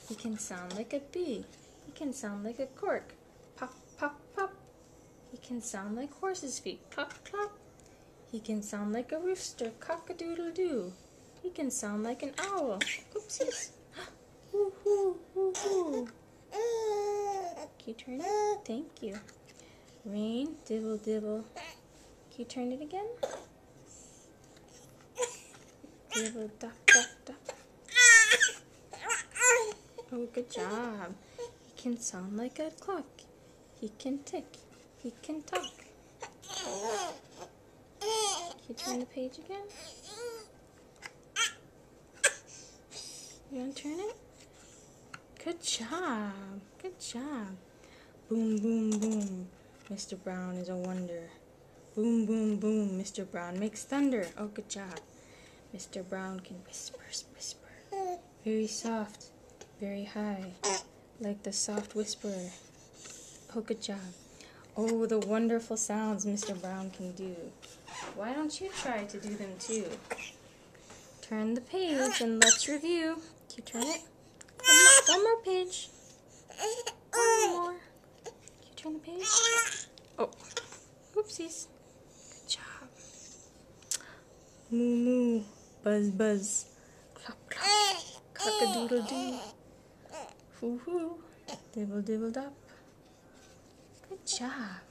He can sound like a bee. He can sound like a cork. Pop, pop, pop. He can sound like horse's feet. Clop, clop. He can sound like a rooster. Cock-a-doodle-doo. He can sound like an owl. Oopsies. Woo hoo, woo hoo. Can you turn it? Thank you. Rain, dibble, dibble. Can you turn it again? Dibble, dop, dop, dop. Oh, good job. He can sound like a clock. He can tick. He can talk. Can you turn the page again? You want to turn it? Good job. Good job. Boom, boom, boom. Mr. Brown is a wonder. Boom, boom, boom. Mr. Brown makes thunder. Oh, good job. Mr. Brown can whisper, whisper. Very soft, very high, like the soft whisperer. Oh, good job. Oh, the wonderful sounds Mr. Brown can do. Why don't you try to do them too? Turn the page and let's review. Can you turn it? One more page. One more. Can you turn the page? Oh, oopsies. Good job. Moo moo, buzz buzz, clop clop, cock-a-doodle-doo. Hoo hoo, dibble dibble dop. Good job.